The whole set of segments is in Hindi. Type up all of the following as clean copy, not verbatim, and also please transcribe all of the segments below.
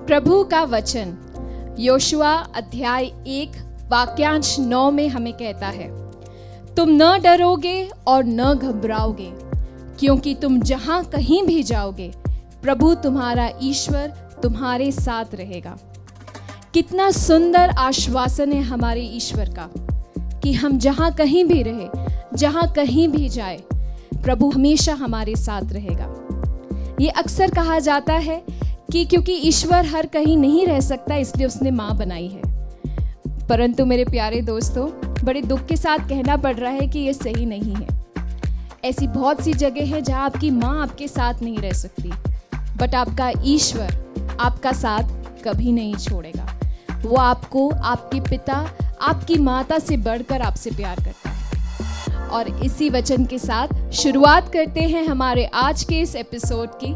प्रभु का वचन योशुआ अध्याय 1 वाक्यांश 9 में हमें कहता है, तुम न डरोगे और न घबराओगे, क्योंकि तुम जहां कहीं भी जाओगे प्रभु तुम्हारा ईश्वर तुम्हारे साथ रहेगा। कितना सुंदर आश्वासन है हमारे ईश्वर का कि हम जहां कहीं भी रहे, जहां कहीं भी जाए, प्रभु हमेशा हमारे साथ रहेगा। ये अक्सर कहा जाता है कि क्योंकि ईश्वर हर कहीं नहीं रह सकता इसलिए उसने माँ बनाई है, परंतु मेरे प्यारे दोस्तों, बड़े दुख के साथ कहना पड़ रहा है कि ये सही नहीं है। ऐसी बहुत सी जगह है जहाँ आपकी माँ आपके साथ नहीं रह सकती, बट आपका ईश्वर आपका साथ कभी नहीं छोड़ेगा। वो आपको आपके पिता, आपकी माता से बढ़कर आपसे प्यार करता है। और इसी वचन के साथ शुरुआत करते हैं हमारे आज के इस एपिसोड की।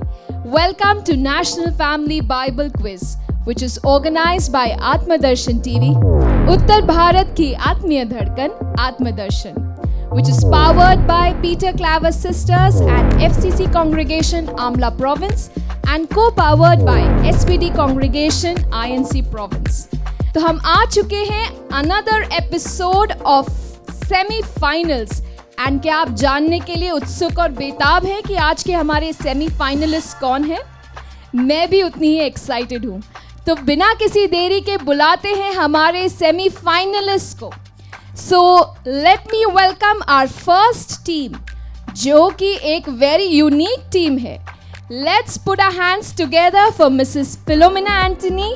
Welcome to national family Bible quiz which is organized by Atmadarshan TV, उत्तर भारत की आत्मीय धड़कन आत्मदर्शन, which is powered by Peter Claver Sisters and FCC Congregation Amla Province and co-powered by SPD Congregation INC Province। तो हम आ चुके हैं another episode of semifinals and क्या आप जानने के लिए उत्सुक और बेताब हैं कि आज के हमारे सेमीफाइनलिस्ट कौन है? मैं भी उतनी ही एक्साइटेड हूँ। तो बिना किसी देरी के बुलाते हैं हमारे सेमीफाइनलिस्ट को। So let me welcome our first team, जो कि एक वेरी यूनिक टीम है। Let's put our hands together for Mrs Philomena Antony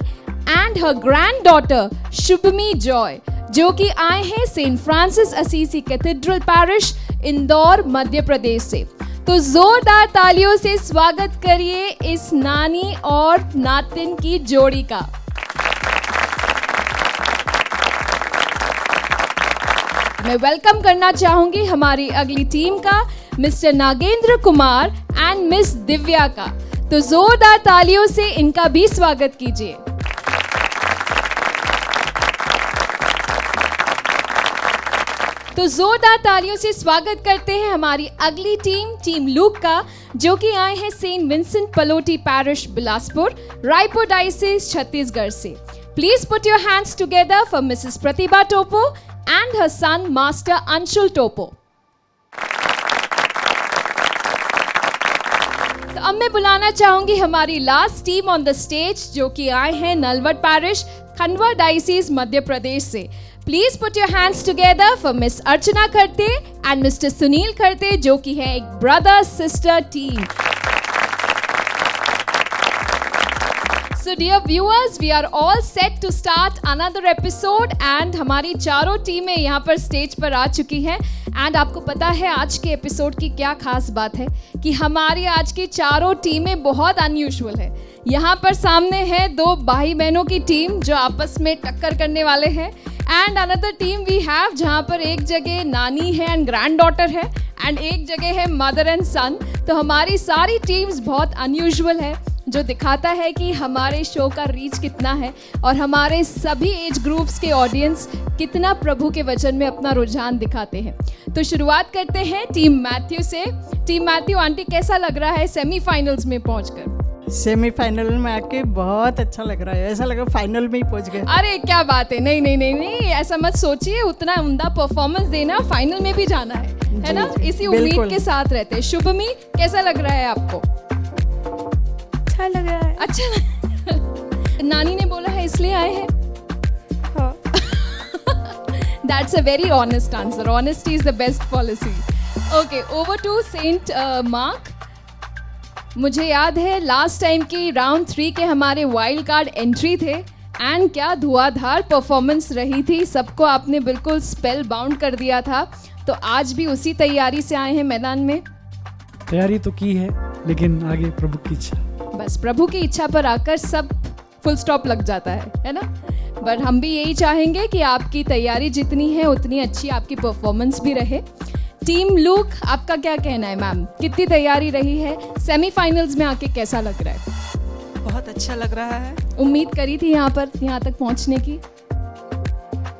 and her granddaughter Shubhami Joy, जो कि आए हैं Saint Francis Assisi cathedral parish Indore Madhya Pradesh से। तो जोरदार तालियों से स्वागत करिए इस नानी और नातिन की जोड़ी का। मैं वेलकम करना चाहूंगी हमारी अगली टीम का mister Nagendra Kumar and miss Divya का। तो जोरदार तालियों से इनका भी स्वागत कीजिए। तो जोरदार तालियों से स्वागत करते हैं हमारी अगली टीम लूक का, जो कि आए हैं Saint Vincent Pallotti parish Bilaspur, Raipur diocese, Chhattisgarh से। Please put your hands together for Mrs Pratibha Toppo and her son master Anshul Toppo. तो अब मैं बुलाना चाहूंगी हमारी last team on the stage, जो कि आए हैं नलवट पैरिश, खंडवा डायसिस, मध्य प्रदेश से। Please put your hands together for Miss Archana Kharte and Mister Sunil Kharte, जो कि है एक brother sister team. So dear viewers, we are all set to start another episode and हमारी चारों टीमें यहाँ पर स्टेज पर आ चुकी हैं। एंड आपको पता है आज के एपिसोड की क्या खास बात है कि हमारी आज की चारों टीमें बहुत अनयूजुअल है। यहाँ पर सामने है दो भाई बहनों की टीम जो आपस में टक्कर करने वाले हैं, and another team we have जहाँ पर एक जगह नानी है एंड ग्रैंड डॉटर है एंड एक जगह है मदर एंड सन। तो हमारी सारी टीम्स बहुत अनयूजुअल है, जो दिखाता है कि हमारे शो का रीच कितना है और हमारे सभी एज ग्रुप्स के ऑडियंस कितना प्रभु के वचन में अपना रुझान दिखाते हैं। तो शुरुआत करते हैं टीम मैथ्यू से। टीम मैथ्यू, आंटी कैसा लग रहा है सेमीफाइनल्स में पहुंचकर? सेमीफाइनल में आके बहुत अच्छा लग रहा है, ऐसा लगा फाइनल में ही पहुंच गए। अरे क्या बात है, नहीं नहीं नहीं नहीं, ऐसा मत सोचिए, उतना उम्दा परफॉर्मेंस देना, फाइनल में भी जाना है ना? इसी उम्मीद के साथ रहते हैं। शुभमी, कैसा लग रहा है आपको? अच्छा लग रहा है। अच्छा नानी ने बोला है इसलिए आए हैं? हाँ। That's a very honest answer. Honesty is the best policy. Okay, over to Saint Mark. मुझे याद है लास्ट टाइम की राउंड 3 के हमारे वाइल्ड कार्ड एंट्री थे एंड क्या धुआंधार परफॉर्मेंस रही थी, सबको आपने बिल्कुल स्पेल बाउंड कर दिया था। तो आज भी उसी तैयारी से आए हैं मैदान में? तैयारी तो की है, लेकिन आगे प्रभु की इच्छा। बस प्रभु की इच्छा पर आकर सब फुल स्टॉप लग जाता है ना? बट हम भी यही चाहेंगे कि आपकी तैयारी जितनी है उतनी अच्छी आपकी परफॉर्मेंस भी रहे। टीम लूक, आपका क्या कहना है मैम? कितनी तैयारी रही है? सेमीफाइनल्स में आके कैसा लग रहा है? बहुत अच्छा लग रहा है। उम्मीद करी थी यहाँ तक पहुँचने की?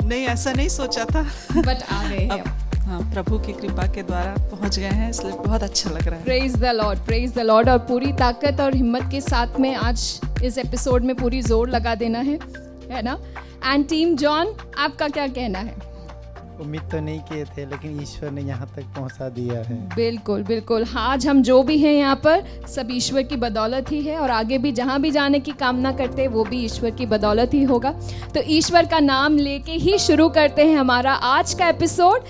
नहीं, ऐसा नहीं सोचा था, बट आ गए हैं। हाँ, प्रभु की कृपा के द्वारा पहुंच गए हैं, इसलिए बहुत अच्छा लग रहा है। Praise the Lord, praise the Lord. और पूरी ताकत और हिम्मत के साथ में आज इस एपिसोड में पूरी जोर लगा देना है ना। एंड टीम जॉन, आपका क्या कहना है? उम्मीद तो नहीं किए थे, लेकिन ईश्वर ने यहाँ तक पहुँचा दिया है। बिल्कुल बिल्कुल, आज हम जो भी हैं यहाँ पर सब ईश्वर की बदौलत ही है, और आगे भी जहाँ भी जाने की कामना करते हैं वो भी ईश्वर की बदौलत ही होगा। तो ईश्वर का नाम लेके ही शुरू करते हैं हमारा आज का एपिसोड।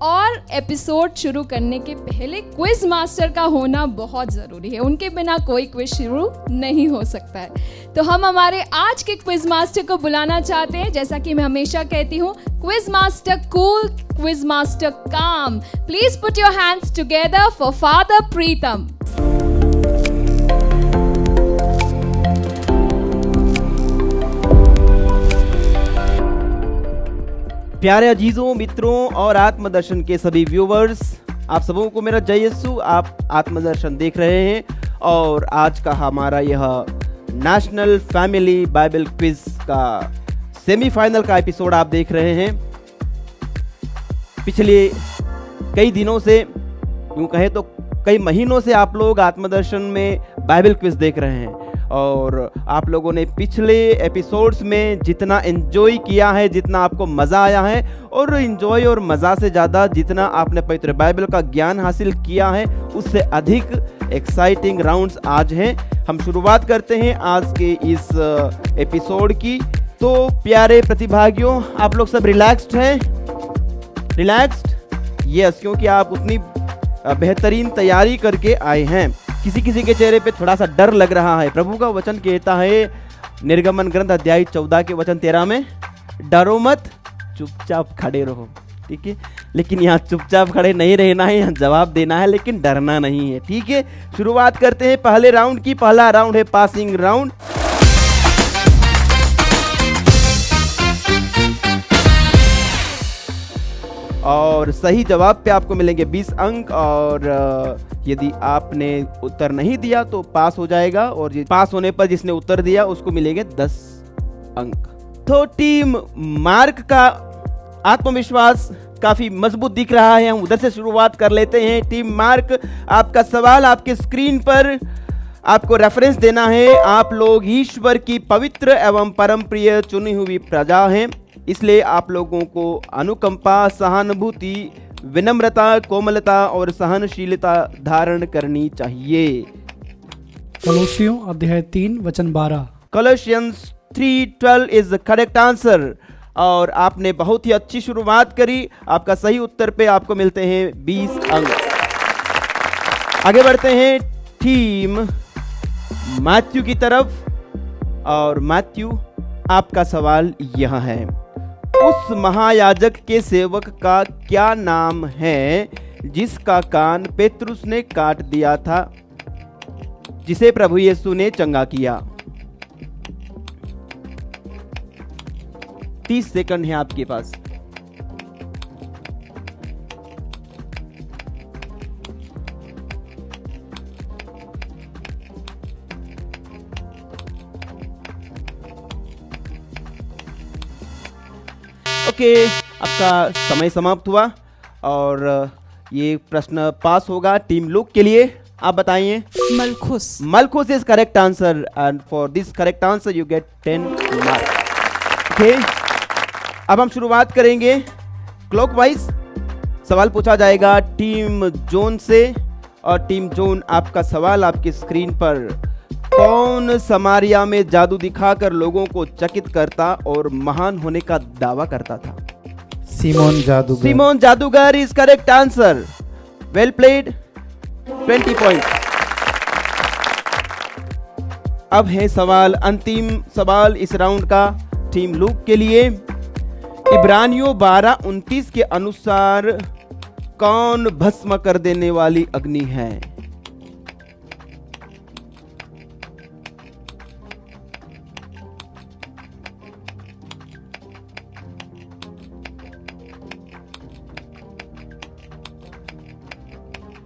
और एपिसोड शुरू करने के पहले क्विज मास्टर का होना बहुत ज़रूरी है, उनके बिना कोई क्विज शुरू नहीं हो सकता है। तो हम हमारे आज के क्विज मास्टर को बुलाना चाहते हैं। जैसा कि मैं हमेशा कहती हूँ, quiz master cool, quiz master calm. Please put your hands together for father Pritam. प्यारे अजीजों, मित्रों और आत्मदर्शन के सभी व्यूवर्स, आप सबों को मेरा जय यीशु। आप आत्मदर्शन देख रहे हैं और आज का हमारा यह नेशनल फैमिली बाइबल क्विज का सेमीफाइनल का एपिसोड आप देख रहे हैं। पिछले कई दिनों से, यूँ कहें तो कई महीनों से आप लोग आत्मदर्शन में बाइबल क्विज देख रहे हैं, और आप लोगों ने पिछले एपिसोड्स में जितना एंजॉय किया है, जितना आपको मज़ा आया है, और एंजॉय और मज़ा से ज़्यादा जितना आपने पवित्र बाइबल का ज्ञान हासिल किया है, उससे अधिक एक्साइटिंग राउंड्स आज हैं। हम शुरुआत करते हैं आज के इस एपिसोड की। तो प्यारे प्रतिभागियों, आप लोग सब रिलैक्स्ड हैं? रिलैक्स्ड? यस, क्योंकि आप उतनी बेहतरीन तैयारी करके आए हैं। किसी किसी के चेहरे पे थोड़ा सा डर लग रहा है। प्रभु का वचन कहता है निर्गमन ग्रंथ अध्याय 14 के वचन 13 में, डरो मत, चुपचाप खड़े रहो। ठीक है, लेकिन यहाँ चुपचाप खड़े नहीं रहना है, यहाँ जवाब देना है, लेकिन डरना नहीं है। ठीक है, शुरुआत करते हैं पहले राउंड की। पहला राउंड है पासिंग राउंड। और सही जवाब पे आपको मिलेंगे 20 अंक, और यदि आपने उत्तर नहीं दिया तो पास हो जाएगा, और पास होने पर जिसने उत्तर दिया उसको मिलेंगे 10 अंक। तो टीम मार्क का आत्मविश्वास काफी मजबूत दिख रहा है। हम उधर से शुरुआत कर लेते हैं। टीम मार्क, आपका सवाल आपके स्क्रीन पर, आपको रेफरेंस देना है। आप लोग ईश्वर की पवित्र एवं परम प्रिय चुनी हुई प्रजा हैं, इसलिए आप लोगों को अनुकंपा, सहानुभूति, विनम्रता, कोमलता और सहनशीलता धारण करनी चाहिए। कलोसियों अध्याय 3 वचन 12। Colossians 3:12 is the correct answer, और आपने बहुत ही अच्छी शुरुआत करी। आपका सही उत्तर पे आपको मिलते हैं 20 अंक। आगे बढ़ते हैं टीम मैथ्यू की तरफ, और मैथ्यू, आपका सवाल यह है, उस महायाजक के सेवक का क्या नाम है जिसका कान पेतरुस ने काट दिया था, जिसे प्रभु यीशु ने चंगा किया? 30 सेकंड है आपके पास। ओके, आपका समय समाप्त हुआ, और ये प्रश्न पास होगा टीम लुक के लिए। आप बताइए। मलखुस। मलखुस is correct answer, and for this correct answer you get 10 marks. Okay, अब हम शुरुआत करेंगे क्लॉकवाइज। सवाल पूछा जाएगा टीम जोन से, और टीम जोन, आपका सवाल आपकी स्क्रीन पर, कौन समारिया में जादू दिखाकर लोगों को चकित करता और महान होने का दावा करता था? सीमोन जादूगर। सीमोन जादूगर is correct answer. Well played, 20 point. अब है सवाल, अंतिम सवाल इस राउंड का टीम लूक के लिए। इब्रानियों 12:29 के अनुसार कौन भस्म कर देने वाली अग्नि है?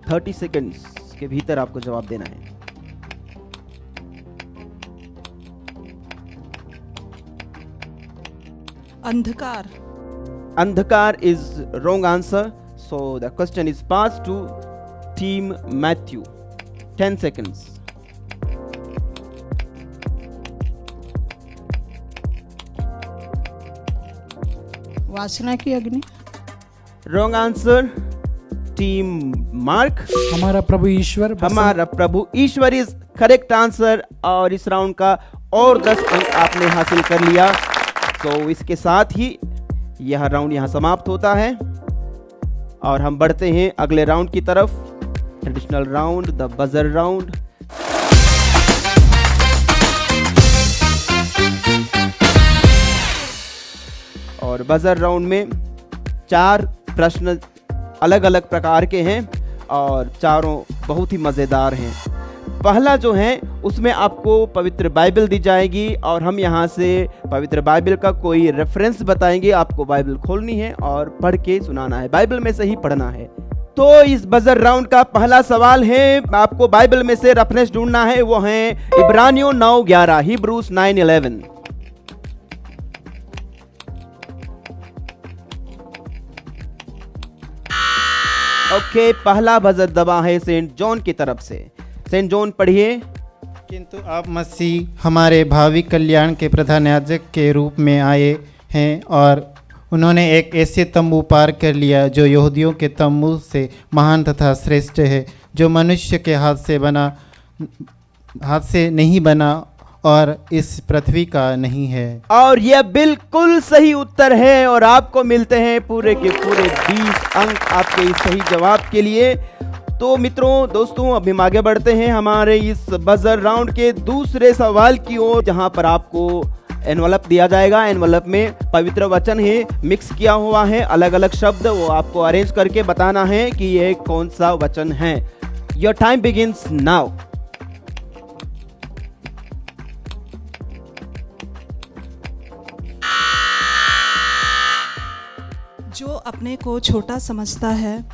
थर्टी सेकेंड्स के भीतर आपको जवाब देना है। अंधकार। अंधकार is wrong answer, so the question is pass to team Matthew. 10 seconds. वासना की अग्नि। Wrong answer team Mark. हमारा प्रभु ईश्वर हमारा प्रभु ईश्वर इज करेक्ट आंसर और इस राउंड का और 10 अंक आपने हासिल कर लिया। तो इसके साथ ही यह राउंड यहाँ समाप्त होता है और हम बढ़ते हैं अगले राउंड की तरफ, traditional round, the buzzer round. और बजर राउंड में 4 प्रश्न अलग अलग प्रकार के हैं और चारों बहुत ही मज़ेदार हैं। पहला जो है उसमें आपको पवित्र बाइबल दी जाएगी और हम यहाँ से पवित्र बाइबल का कोई रेफरेंस बताएंगे। आपको बाइबल खोलनी है और पढ़ के सुनाना है, बाइबल में से ही पढ़ना है। तो इस बजर राउंड का पहला सवाल है, आपको बाइबल में से रेफरेंस ढूंढना है, वो है इब्रानियों 9:11, हिब्रूज 9:11। ओके, पहला बजर दबा है सेंट जॉन की तरफ से। सेंट जॉन पढ़िए। किंतु आप मसीह हमारे भावी कल्याण के प्रधान याजक के रूप में आए हैं और उन्होंने एक ऐसे तंबू पार कर लिया जो यहूदियों के तंबू से महान तथा श्रेष्ठ है, जो मनुष्य के हाथ से नहीं बना और इस पृथ्वी का नहीं है। और यह बिल्कुल सही उत्तर है और आपको मिलते हैं पूरे के पूरे 20 अंक आपके इस सही जवाब के लिए। तो मित्रों, दोस्तों, अभी हम आगे बढ़ते हैं हमारे इस बजर राउंड के दूसरे सवाल की ओर, जहां पर आपको एनवलप दिया जाएगा। एनवलप में पवित्र वचन है, मिक्स किया हुआ है, अलग अलग शब्द, वो आपको अरेंज करके बताना है कि ये कौन सा वचन है। Your time begins now. जो अपने को छोटा समझता है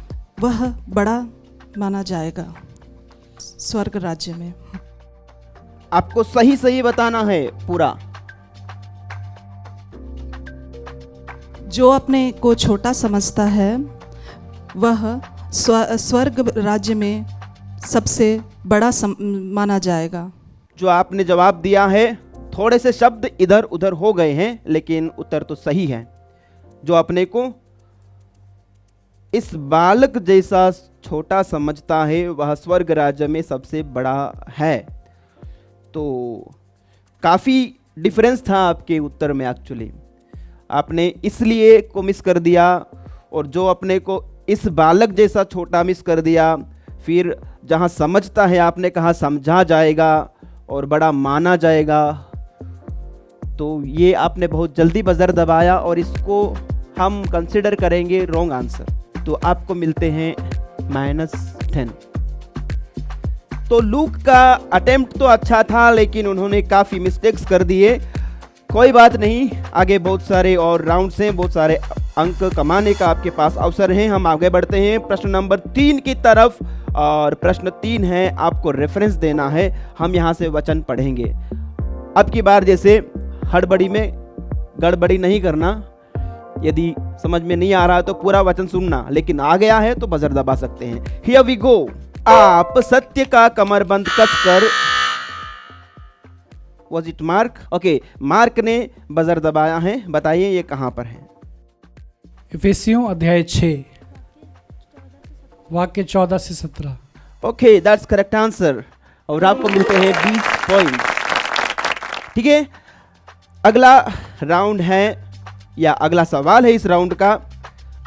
वह बड़ा माना जाएगा स्वर्ग राज्य में। आपको सही सही बताना है पूरा। जो अपने को छोटा समझता है वह स्वर्ग राज्य में सबसे बड़ा माना जाएगा। जो आपने जवाब दिया है, थोड़े से शब्द इधर उधर हो गए हैं लेकिन उत्तर तो सही है। जो अपने को इस बालक जैसा छोटा समझता है वह स्वर्ग राज्य में सबसे बड़ा है। तो काफ़ी डिफरेंस था आपके उत्तर में। एक्चुअली आपने इसलिए को मिस कर दिया और जो अपने को इस बालक जैसा छोटा मिस कर दिया। फिर जहाँ समझता है आपने कहा समझा जाएगा और बड़ा माना जाएगा। तो ये आपने बहुत जल्दी बजर दबाया और इसको हम कंसिडर करेंगे रॉन्ग आंसर। तो आपको मिलते हैं -10। तो लूक का अटेम्प्ट तो अच्छा था लेकिन उन्होंने काफ़ी मिस्टेक्स कर दिए। कोई बात नहीं, आगे बहुत सारे और राउंड्स हैं, बहुत सारे अंक कमाने का आपके पास अवसर है। हम आगे बढ़ते हैं प्रश्न नंबर 3 की तरफ और प्रश्न 3 है, आपको रेफरेंस देना है। हम यहाँ से वचन पढ़ेंगे। अब की बार जैसे हड़बड़ी में गड़बड़ी नहीं करना। यदि समझ में नहीं आ रहा है तो पूरा वचन सुनना, लेकिन आ गया है तो बजर दबा सकते हैं। Here we go. आप सत्य का कमरबंद कसकर, was it Mark? Okay, Mark ने बजर दबाया है। बताइए ये कहां पर है? इफिसियों अध्याय 6 वाक्य 14 से 17। ओके, दैट्स करेक्ट आंसर और आपको मिलते हैं 20 पॉइंट। ठीक है, अगला राउंड है या अगला सवाल है इस राउंड का।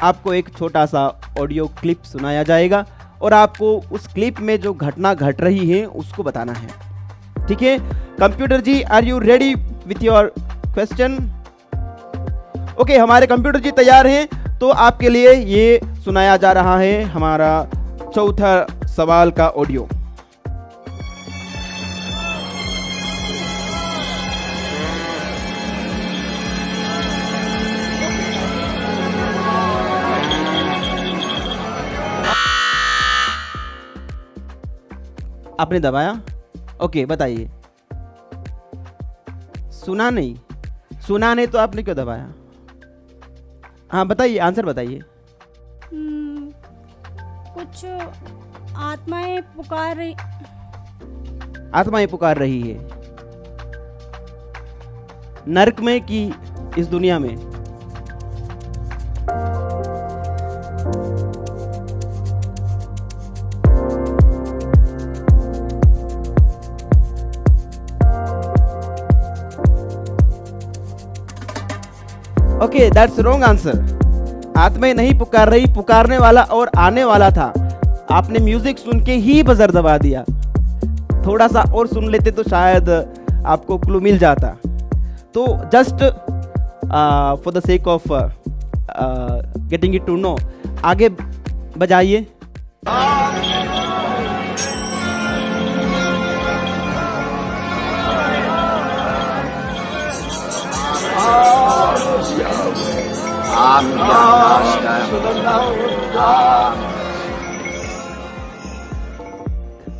आपको एक छोटा सा ऑडियो क्लिप सुनाया जाएगा और आपको उस क्लिप में जो घटना घट रही है उसको बताना है। ठीक है, computer ji, are you ready with your question? Okay, हमारे कंप्यूटर जी तैयार हैं। तो आपके लिए ये सुनाया जा रहा है हमारा चौथा सवाल का ऑडियो। आपने दबाया? ओके, बताइए। सुना नहीं? सुना नहीं तो आपने क्यों दबाया? हाँ बताइए, आंसर बताइए। कुछ आत्माएं पुकार रही। आत्माएं पुकार रही है नरक में कि इस दुनिया में? Okay, that's wrong answer. आत्माएं नहीं पुकार रही, पुकारने वाला और आने वाला था। आपने म्यूजिक सुन के ही बजर दबा दिया। थोड़ा सा और सुन लेते तो शायद आपको क्लू मिल जाता। तो just for the sake of getting it to know, आगे बजाइए।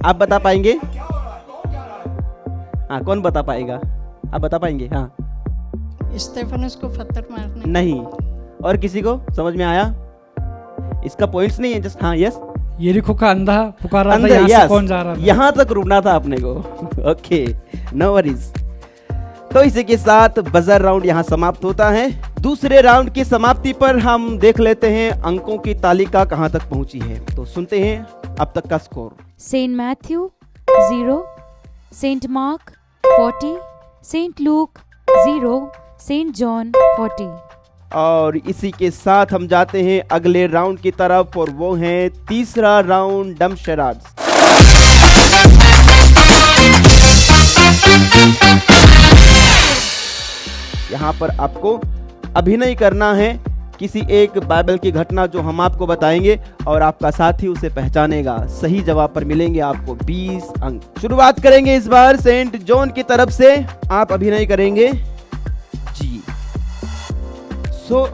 आप बता पाएंगे? हाँ, कौन बता पाएगा? आप बता पाएंगे? हाँ, स्टेफनस को पत्थर मारने। नहीं। और किसी को समझ में आया? इसका पॉइंट्स नहीं है, जस्ट हाँ यस। यरीहो का अंधा पुकार रहा था, अंदर, यहाँ से yes, कौन जा रहा था? यहाँ तक रुकना था अपने को। Okay, no worries. तो इसी के साथ बजर राउंड यहाँ समाप्त होता है। दूसरे राउंड की समाप्ति पर हम देख लेते हैं अंकों की तालिका कहाँ तक पहुंची है। तो सुनते हैं अब तक का score. Saint Matthew 0, Saint Mark 40, Saint Luke 0, Saint John 40। और इसी के साथ हम जाते हैं अगले राउंड की तरफ, और वो है तीसरा राउंड, डम शराड्स। यहाँ पर आपको अभिनय करना है किसी एक बाइबल की घटना जो हम आपको बताएंगे, और आपका साथी उसे पहचानेगा। सही जवाब पर मिलेंगे आपको 20 अंक। शुरुआत करेंगे इस बार सेंट जॉन की तरफ से। आप अभिनय करेंगे जी। सो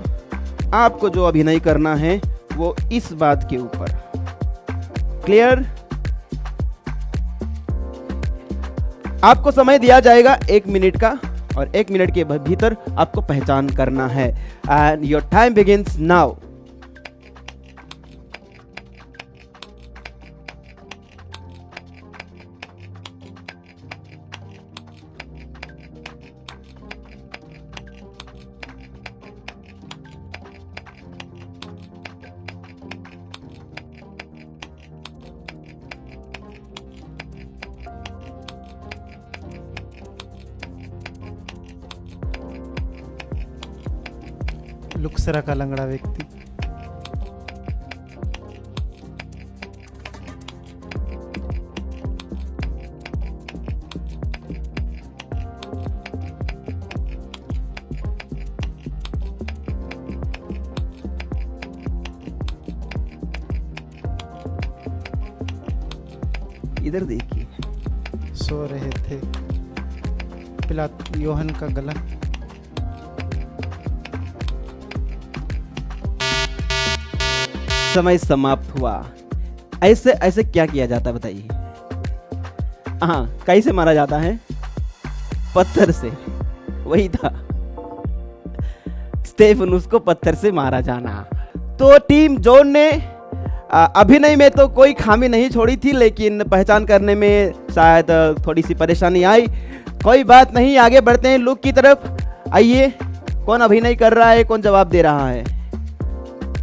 आपको जो अभिनय करना है वो इस बात के ऊपर। क्लियर? आपको समय दिया जाएगा 1 मिनट का, और 1 मिनट के भीतर आपको पहचान करना है। And your time begins now. लुक्सरा का लंगड़ा व्यक्ति। इधर देखिए, सो रहे थे। योहन का गला। समय समाप्त हुआ। ऐसे ऐसे क्या किया जाता है बताइए? हाँ, कैसे मारा जाता है? पत्थर से। वही था, स्टेफनुस को पत्थर से मारा जाना। तो टीम जॉन ने अभिनय में तो कोई खामी नहीं छोड़ी थी, लेकिन पहचान करने में शायद थोड़ी सी परेशानी आई। कोई बात नहीं, आगे बढ़ते हैं लुक की तरफ। आइए, कौन अभिनय कर रहा है, कौन जवाब दे रहा है?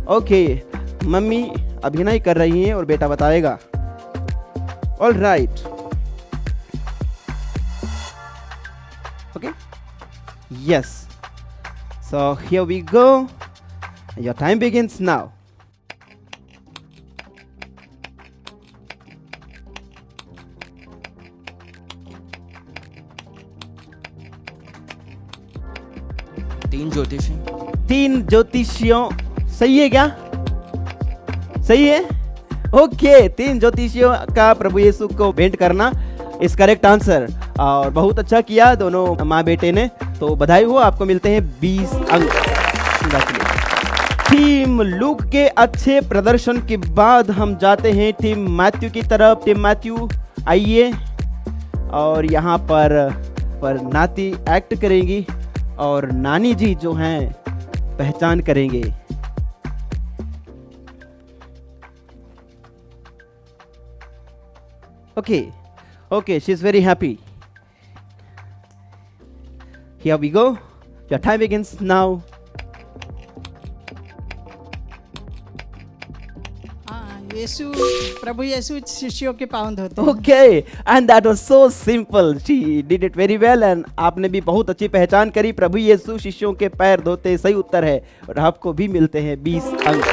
ओके, मम्मी अभिनय कर रही हैं और बेटा बताएगा। All right, okay, yes. So here we go, your time begins now. तीन ज्योतिषियों, सही है क्या? सही है, ओके। 3 ज्योतिषियों का प्रभु यीशु को भेंट करना इस करेक्ट आंसर, और बहुत अच्छा किया दोनों माँ बेटे ने। तो बधाई हो, आपको मिलते हैं 20 अंक। टीम लूक के अच्छे प्रदर्शन के बाद हम जाते हैं टीम मैथ्यू की तरफ। टीम मैथ्यू आइए, और यहाँ पर नाती एक्ट करेंगी और नानी जी जो हैं पहचान करेंगे। Okay, she's very happy. Here we go. Your time begins now. हाँ, यीशु प्रभु यीशु शिष्यों के पाँव धोते हैं। Okay, and that was so simple, she did it very well and आपने भी बहुत अच्छी पहचान करी। प्रभु यीशु शिष्यों के पैर धोते सही उत्तर है और आपको भी मिलते हैं 20 अंक।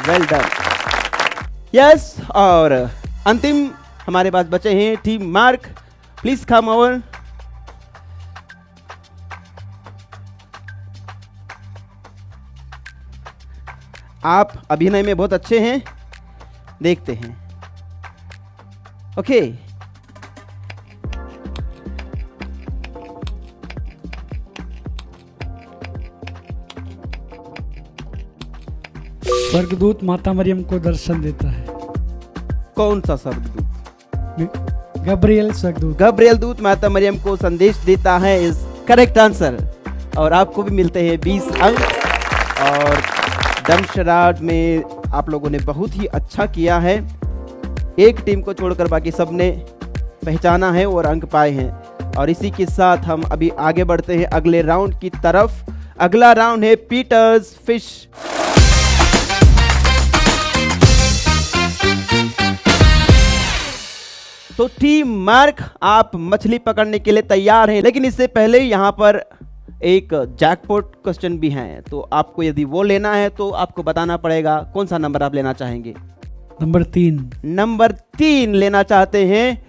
Well done. यस, और अंतिम हमारे पास बचे हैं team mark, please come over. आप अभिनय में बहुत अच्छे हैं, देखते हैं। ओके, स्वर्गदूत माता मरियम को दर्शन देता है। कौन सा स्वर्गदूत? गब्रियल स्वर्गदूत। गब्रियल दूत माता मरियम को संदेश देता है, इज करेक्ट आंसर। और आपको भी मिलते हैं 20 अंक। और दमशराट में आप लोगों ने बहुत ही अच्छा किया है, एक टीम को छोड़कर बाकी सब ने पहचाना है और अंक पाए हैं। और इसी के साथ हम अभी आगे बढ़ते हैं अगले राउंड की तरफ। अगला राउंड है पीटर्स फिश। तो टीम मार्क, आप मछली पकड़ने के लिए तैयार हैं, लेकिन इससे पहले यहाँ पर एक जैकपॉट क्वेश्चन भी है। तो आपको यदि वो लेना है तो आपको बताना पड़ेगा कौन सा नंबर आप लेना चाहेंगे। नंबर 3। नंबर 3 लेना चाहते हैं,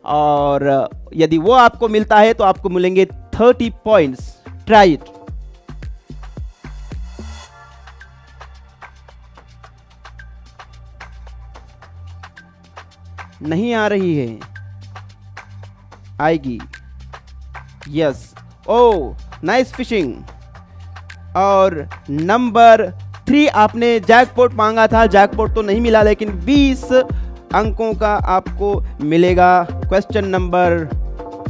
और यदि वो आपको मिलता है तो आपको मिलेंगे 30 पॉइंट्स। Try it. नहीं आ रही है, आएगी। यस, ओ नाइस फिशिंग। और नंबर 3 आपने जैकपॉट मांगा था, जैकपॉट तो नहीं मिला, लेकिन 20 अंकों का आपको मिलेगा। क्वेश्चन नंबर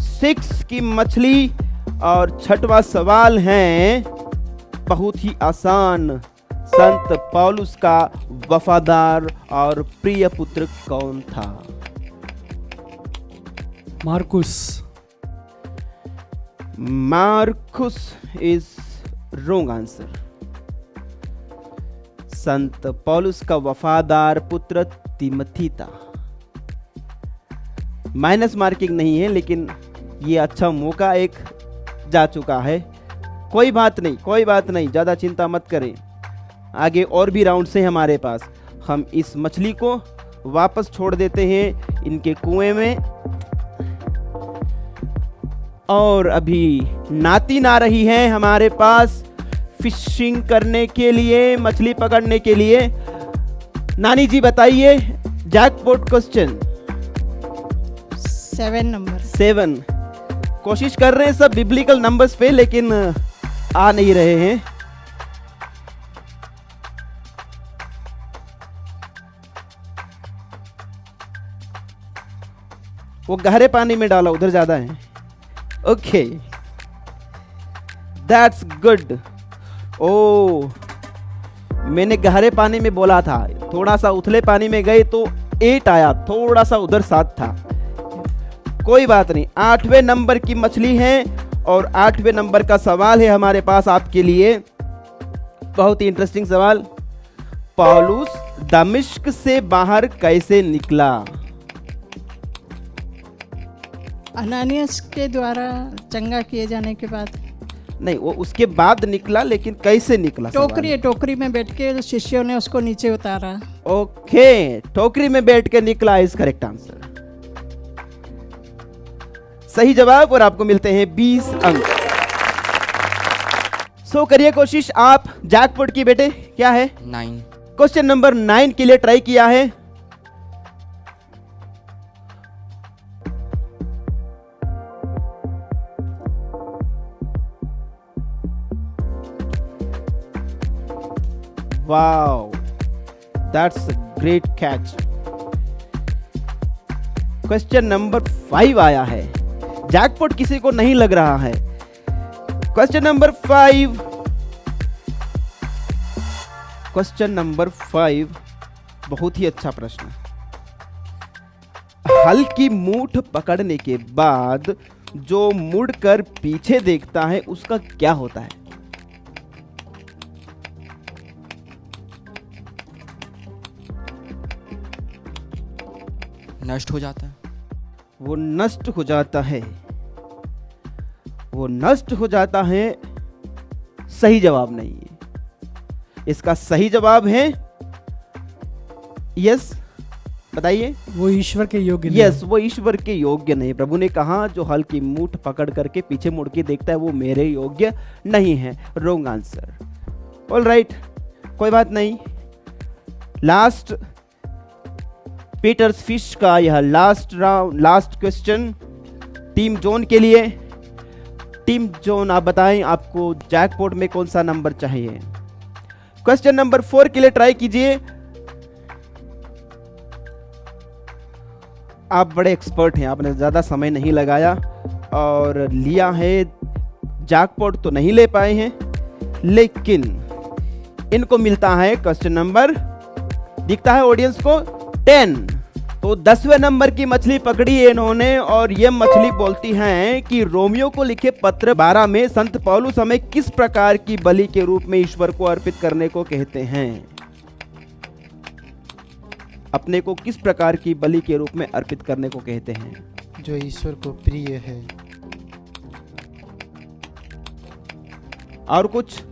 6 की मछली। और छठवां सवाल है बहुत ही आसान। संत पौलुस का वफादार और प्रिय पुत्र कौन था? Marcus. Marcus is wrong answer. संत पौलुस का वफादार पुत्र तिमोथी था। माइनस मार्किंग नहीं है, लेकिन ये अच्छा मौका एक जा चुका है। कोई बात नहीं, कोई बात नहीं, ज्यादा चिंता मत करें। आगे और भी राउंड से हमारे पास। हम इस मछली को वापस छोड़ देते हैं इनके कुएं में। और अभी नातिन आ रही है हमारे पास फिशिंग करने के लिए, मछली पकड़ने के लिए। नानी जी बताइए जैकपॉट क्वेश्चन। 7 नंबर। 7। कोशिश कर रहे हैं सब बिब्लिकल नंबर्स पे, लेकिन आ नहीं रहे हैं। वो गहरे पानी में डाला, उधर ज्यादा है। Okay, that's good. ओ, मैंने गहरे पानी में बोला था, थोड़ा सा उथले पानी में गए तो 8 आया, थोड़ा सा उधर 7 था। कोई बात नहीं, 8वें नंबर की मछली है और 8वें नंबर का सवाल है हमारे पास आपके लिए। बहुत ही इंटरेस्टिंग सवाल। पौलुस दमिश्क से बाहर कैसे निकला? अनानियस के द्वारा चंगा किए जाने के बाद। नहीं, वो उसके बाद निकला, लेकिन कैसे निकला? टोकरी में बैठ के शिष्यों ने उसको नीचे उतारा। ओके, टोकरी में बैठ के निकला इज करेक्ट आंसर। सही जवाब, और आपको मिलते हैं 20 अंक। सो करिए कोशिश आप जैकपॉट की बेटे। क्या है? 9। क्वेश्चन नंबर 9 के लिए ट्राई किया है। Wow, that's a great catch. Question number 5 आया है। जैकपॉट किसी को नहीं लग रहा है। Question number 5। क्वेश्चन नंबर 5 बहुत ही अच्छा प्रश्न। हल की मूठ पकड़ने के बाद जो मुड़कर पीछे देखता है उसका क्या होता है? नष्ट हो जाता है। वो नष्ट हो जाता है, वो नष्ट हो जाता है, सही जवाब नहीं है। इसका सही जवाब है यस, बताइए। वो ईश्वर के योग्य नहीं यस, है। वो ईश्वर के योग्य नहीं। प्रभु ने कहा जो हल की मूठ पकड़ करके पीछे मुड़ के देखता है वो मेरे योग्य नहीं है। Wrong answer. ऑल राइट, कोई बात नहीं। लास्ट पीटर्स फिश का यह last round, last question team zone के लिए। टीम जोन आप बताएं आपको जैकपॉट में कौन सा नंबर चाहिए। क्वेश्चन नंबर 4 के लिए ट्राई कीजिए। आप बड़े एक्सपर्ट हैं, आपने ज़्यादा समय नहीं लगाया और लिया है। जैकपॉट तो नहीं ले पाए हैं, लेकिन इनको मिलता है क्वेश्चन नंबर, दिखता है ऑडियंस को 10। तो 10वें नंबर की मछली पकड़ी है इन्होंने और ये मछली बोलती है कि रोमियो को लिखे पत्र 12 में संत पौलुस हमें किस प्रकार की बलि के रूप में ईश्वर को अर्पित करने को कहते हैं। अपने को किस प्रकार की बलि के रूप में अर्पित करने को कहते हैं। जो ईश्वर को प्रिय है। और कुछ?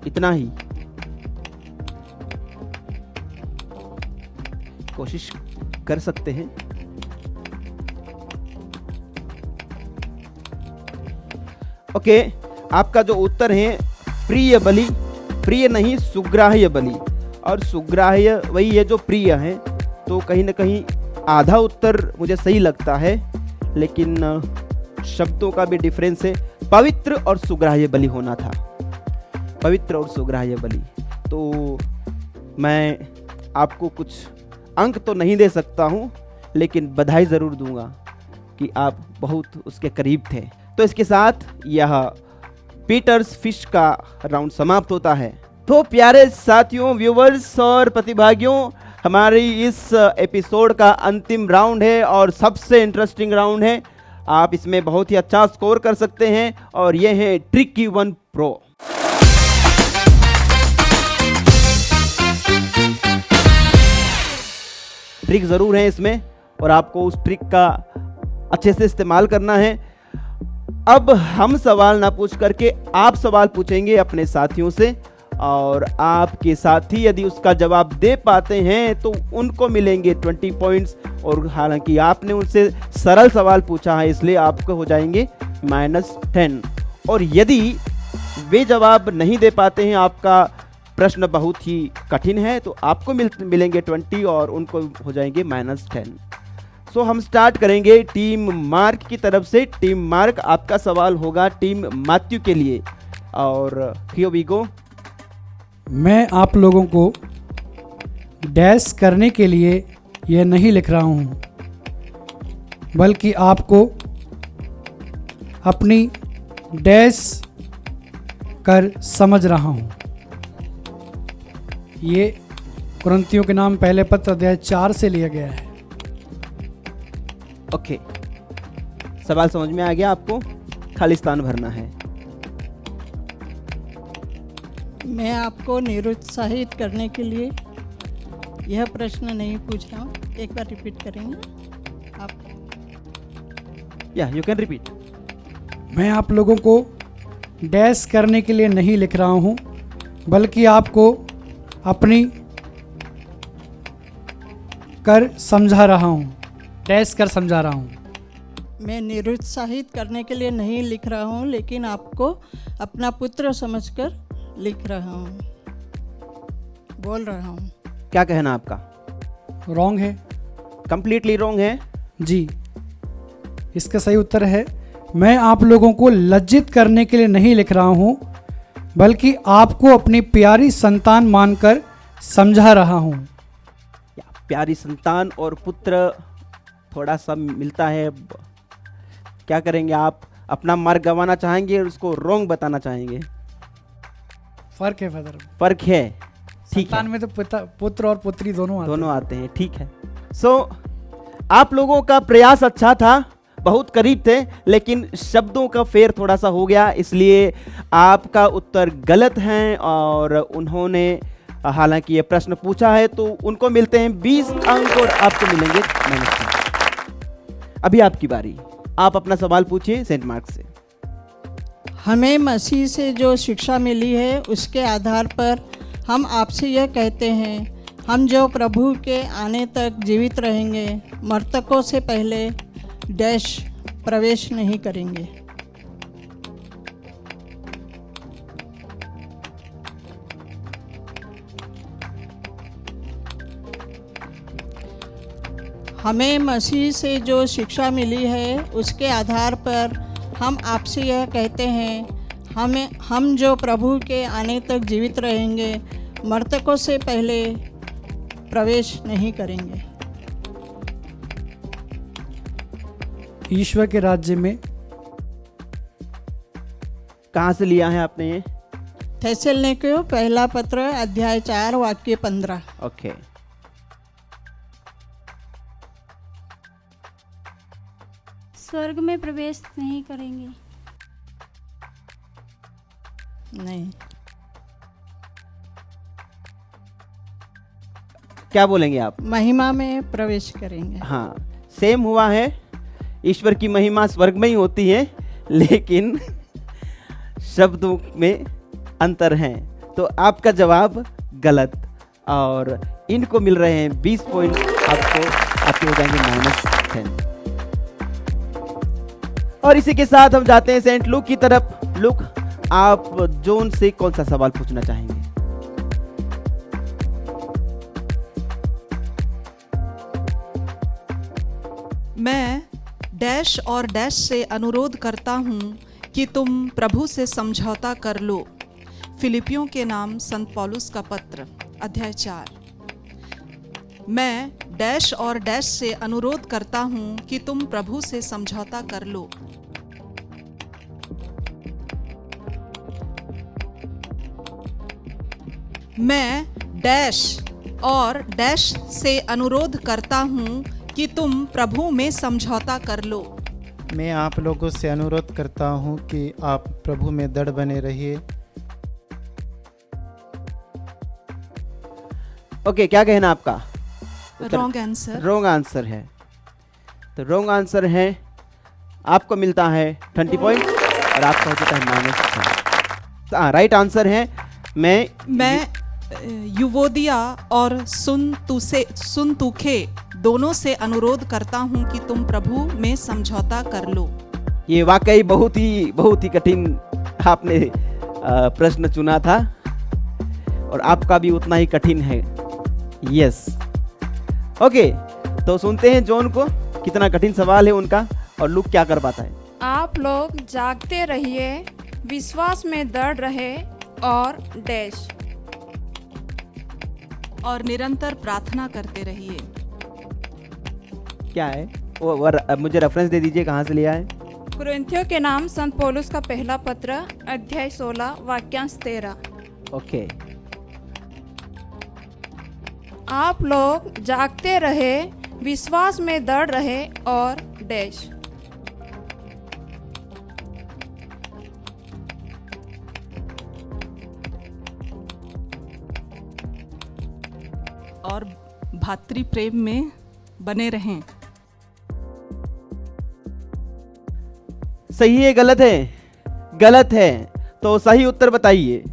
इतना ही? कोशिश कर सकते हैं। ओके, आपका जो उत्तर है प्रिय बलि, प्रिय नहीं सुग्राह्य बलि, और सुग्राह्य वही है जो प्रिय है। तो कहीं ना कहीं आधा उत्तर मुझे सही लगता है, लेकिन शब्दों का भी डिफरेंस है। पवित्र और सुग्राह्य बलि होना था, पवित्र और सुग्राह्य बलि। तो मैं आपको कुछ अंक तो नहीं दे सकता हूँ, लेकिन बधाई ज़रूर दूंगा कि आप बहुत उसके करीब थे। तो इसके साथ यह पीटर्स फिश का राउंड समाप्त होता है। तो प्यारे साथियों, व्यूवर्स और प्रतिभागियों, हमारी इस एपिसोड का अंतिम राउंड है और सबसे इंटरेस्टिंग राउंड है। आप इसमें बहुत ही अच्छा स्कोर कर सकते हैं और ये है ट्रिकी 1 प्रो। ट्रिक ज़रूर है इसमें और आपको उस ट्रिक का अच्छे से इस्तेमाल करना है। अब हम सवाल ना पूछ करके आप सवाल पूछेंगे अपने साथियों से, और आपके साथी यदि उसका जवाब दे पाते हैं तो उनको मिलेंगे 20 पॉइंट्स। और हालांकि आपने उनसे सरल सवाल पूछा है इसलिए आपको हो जाएंगे -10। और यदि वे जवाब नहीं दे पाते हैं, आपका प्रश्न बहुत ही कठिन है, तो आपको मिलेंगे 20 और उनको हो जाएंगे -10। सो हम स्टार्ट करेंगे टीम मार्क की तरफ से। टीम मार्क, आपका सवाल होगा टीम मैथ्यू के लिए, और हियर वी गो। मैं आप लोगों को डैश करने के लिए यह नहीं लिख रहा हूँ, बल्कि आपको अपनी डैश कर समझ रहा हूँ। ये कुरिन्थियों के नाम पहले पत्र अध्याय 4 से लिया गया है। ओके, सवाल समझ में आ गया आपको? खाली स्थान भरना है। मैं आपको निरुत्साहित करने के लिए यह प्रश्न नहीं पूछ रहा हूँ। एक बार रिपीट करेंगे आप? या यू कैन रिपीट। मैं आप लोगों को डैश करने के लिए नहीं लिख रहा हूँ, बल्कि आपको अपनी कर समझा रहा हूँ, डैश कर समझा रहा हूँ। मैं निरुत्साहित करने के लिए नहीं लिख रहा हूँ, लेकिन आपको अपना पुत्र समझकर लिख रहा हूँ, बोल रहा हूँ। क्या कहना आपका? रॉन्ग है, कंप्लीटली रॉन्ग है जी। इसका सही उत्तर है, मैं आप लोगों को लज्जित करने के लिए नहीं लिख रहा हूँ, बल्कि आपको अपनी प्यारी संतान मानकर समझा रहा हूँ। प्यारी संतान और पुत्र थोड़ा सा मिलता है। क्या करेंगे आप? अपना मार्क गंवाना चाहेंगे और उसको रॉन्ग बताना चाहेंगे? फर्क है फादर, फर्क है, ठीक संतान है। में तो पुत्र और पुत्री दोनों आते हैं, ठीक है। सो आप लोगों का प्रयास अच्छा था, बहुत करीब थे, लेकिन शब्दों का फेर थोड़ा सा हो गया, इसलिए आपका उत्तर गलत है। और उन्होंने हालांकि ये प्रश्न पूछा है तो उनको मिलते हैं 20 अंक और आपको मिलेंगे -5। अभी आपकी बारी, आप अपना सवाल पूछिए सेंट मार्क से। हमें मसीह से जो शिक्षा मिली है उसके आधार पर हम आपसे यह कहते हैं, हम जो प्रभु के आने तक जीवित रहेंगे, मृतकों से पहले डैश प्रवेश नहीं करेंगे। हमें मसीह से जो शिक्षा मिली है उसके आधार पर हम आपसे यह कहते हैं, हम जो प्रभु के आने तक जीवित रहेंगे, मृतकों से पहले प्रवेश नहीं करेंगे। ईश्वर के राज्य में। कहाँ से लिया है आपने ये? थेसलोनिकियों पहला पत्र अध्याय 4 वाक्य 15। ओके। स्वर्ग में प्रवेश नहीं करेंगे। नहीं। क्या बोलेंगे आप? महिमा में प्रवेश करेंगे। हाँ, सेम हुआ है। ईश्वर की महिमा स्वर्ग में ही होती है, लेकिन शब्दों में अंतर है। तो आपका जवाब गलत, और इनको मिल रहे हैं 20 पॉइंट, आपके हो जाएंगे -10। और इसी के साथ हम जाते हैं सेंट लूक की तरफ। लूक, आप जोन से कौन सा सवाल पूछना चाहेंगे? मैं डैश और डैश से अनुरोध करता हूँ कि तुम प्रभु से समझौता कर लो। फिलिपियों के नाम संत पौलुस का पत्र अध्याय 4। मैं डैश और डैश से अनुरोध करता हूँ कि तुम प्रभु से समझौता कर लो। मैं डैश और डैश से अनुरोध करता हूँ कि तुम प्रभु में समझौता कर लो। मैं आप लोगों से अनुरोध करता हूँ कि आप प्रभु में दृढ़ बने रहिए। ओके, क्या कहना आपका? Wrong answer. रॉन्ग आंसर है, तो रॉन्ग आंसर है। आपको मिलता है 20 पॉइंट और आपका हो जाता है -10। राइट आंसर है मैं युवोदिया और सुनतुखे दोनों से अनुरोध करता हूँ कि तुम प्रभु में समझौता कर लो। ये वाकई बहुत ही कठिन आपने प्रश्न चुना था, और आपका भी उतना ही कठिन है। यस। ओके, तो सुनते हैं जॉन को, कितना कठिन सवाल है उनका और लूक क्या कर पाता है। आप लोग जागते रहिए, विश्वास में दृढ़ रहे और डैश और निरंतर प्रार्थना करते रहिए। क्या है वो मुझे रेफरेंस दे दीजिए, कहाँ से लिया है? कुरिन्थियों के नाम संत पौलुस का पहला पत्र अध्याय 16 वाक्यांश 13। ओके। आप लोग जागते रहे, विश्वास में दृढ़ रहे और डैश और भातृ प्रेम में बने रहें। सही है गलत है? गलत है, तो सही उत्तर बताइए।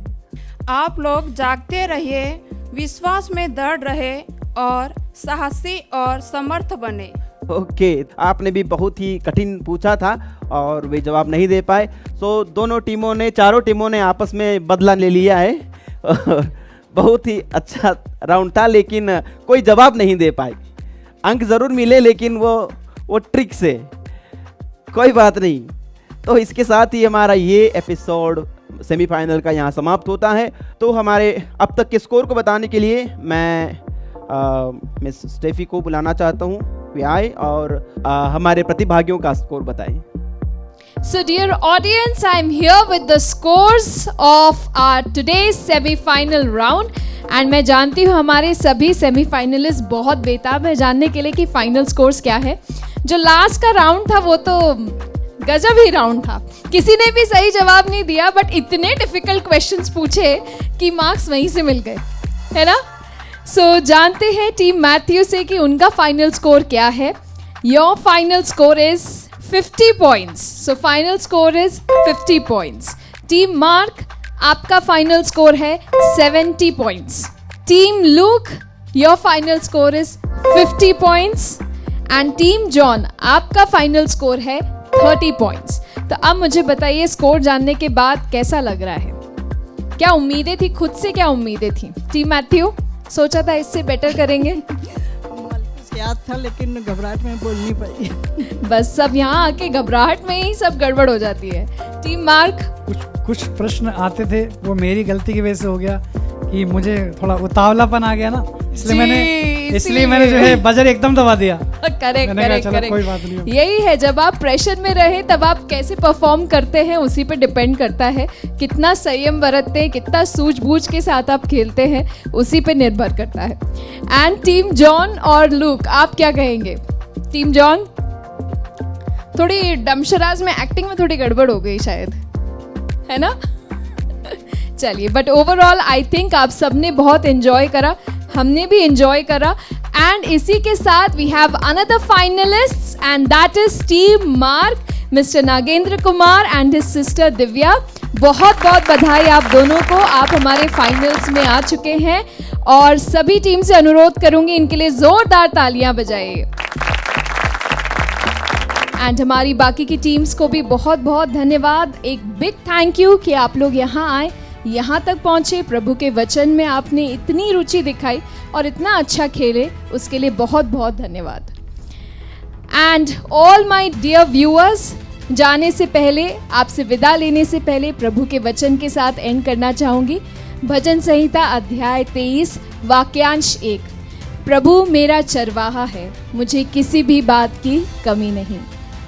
आप लोग जागते रहिए, विश्वास में दृढ़ रहे और साहसी और समर्थ बने। ओके, आपने भी बहुत ही कठिन पूछा था और वे जवाब नहीं दे पाए। सो दोनों टीमों ने, चारों टीमों ने आपस में बदला ले लिया है। और बहुत ही अच्छा राउंड था, लेकिन कोई जवाब नहीं दे पाए। अंक जरूर मिले, लेकिन वो ट्रिक से। कोई बात नहीं। तो इसके साथ ही हमारा ये एपिसोड सेमीफाइनल का यहाँ समाप्त होता है। तो हमारे अब तक के स्कोर को बताने के लिए मैं मिस स्टेफी को बुलाना चाहता हूँ, वे आए और हमारे प्रतिभागियों का स्कोर बताएं। So dear audience, I'm here with the scores of our today's semi-final round and मैं जानती हूँ हमारे सभी सेमीफाइनलिस्ट बहुत बेताब है जानने के लिए कि फाइनल स्कोर्स क्या है। जो लास्ट का राउंड था वो तो गजब ही राउंड था, किसी ने भी सही जवाब नहीं दिया, बट इतने डिफिकल्ट क्वेश्चंस पूछे कि मार्क्स वहीं से मिल गए, है ना। सो जानते हैं टीम मैथ्यू से कि उनका फाइनल स्कोर क्या है। Your final score is 50 points. So final score is 50 points. Team mark, आपका फाइनल स्कोर है 70 points. Team look, your final score is 50 points. And team John, आपका फाइनल स्कोर है 30 पॉइंट्स। तो अब मुझे बताइए, स्कोर जानने के बाद कैसा लग रहा है? क्या उम्मीदें थी, खुद से क्या उम्मीदें थी? टीम मैथ्यू, सोचा था इससे बेटर करेंगे? याद था लेकिन घबराहट में बोल नहीं पाई। बस सब यहाँ आके घबराहट में ही सब गड़बड़ हो जाती है। टीम मार्क, कुछ प्रश्न आते थे, वो मेरी गलती की वजह से हो गया कि मुझे थोड़ा उतावलापन आ गया ना, इसलिए मैंने जो है बजर एकदम दबा दिया। करेक्ट। कोई बात नहीं। यही है, जब आप प्रेशर में रहे तब आप कैसे परफॉर्म करते हैं उसी पे डिपेंड करता है। कितना संयम बरतते हैं, कितना सूझबूझ के साथ आप खेलते हैं, उसी पे निर्भर करता है। एंड टीम जॉन और लूक, आप क्या कहेंगे? टीम जॉन, थोड़ी डमशराज में एक्टिंग में थोड़ी गड़बड़ हो गई शायद, है ना। चलिए, बट ओवरऑल आई थिंक आप सबने बहुत एंजॉय करा, हमने भी एंजॉय करा। एंड इसी के साथ we have another finalist and that is team Mark, mister Nagendra Kumar and his sister Divya. बहुत बहुत बधाई आप दोनों को, आप हमारे फाइनल्स में आ चुके हैं। और सभी टीम से अनुरोध करूंगी इनके लिए जोरदार तालियां बजाइए। एंड हमारी बाकी की टीम्स को भी बहुत बहुत धन्यवाद, एक बिग थैंक यू कि आप लोग यहाँ आए, यहाँ तक पहुँचे, प्रभु के वचन में आपने इतनी रुचि दिखाई और इतना अच्छा खेले, उसके लिए बहुत बहुत धन्यवाद। And all my dear viewers, जाने से पहले, आपसे विदा लेने से पहले प्रभु के वचन के साथ एंड करना चाहूँगी। भजन संहिता अध्याय 23 वाक्यांश 1, प्रभु मेरा चरवाहा है, मुझे किसी भी बात की कमी नहीं।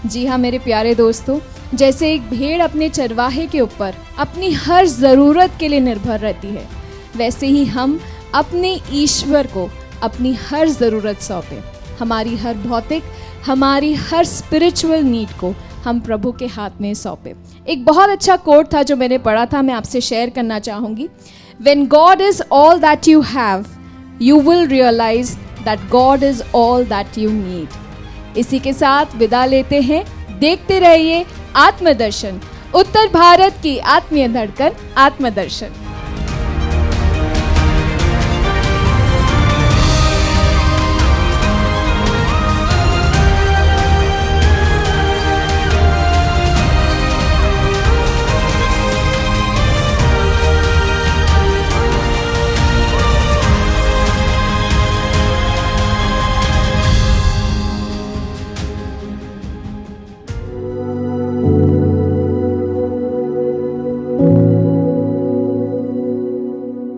जी हाँ मेरे प्यारे दोस्तों, जैसे एक भेड़ अपने चरवाहे के ऊपर अपनी हर ज़रूरत के लिए निर्भर रहती है, वैसे ही हम अपने ईश्वर को अपनी हर ज़रूरत सौंपें। हमारी हर भौतिक, हमारी हर स्पिरिचुअल नीड को हम प्रभु के हाथ में सौंपें। एक बहुत अच्छा कोट था जो मैंने पढ़ा था, मैं आपसे शेयर करना चाहूँगी। When God is all that you have, you will realize that God is all that you need. इसी के साथ विदा लेते हैं। देखते रहिए आत्मदर्शन, उत्तर भारत की आत्मीय धड़कन, आत्मदर्शन।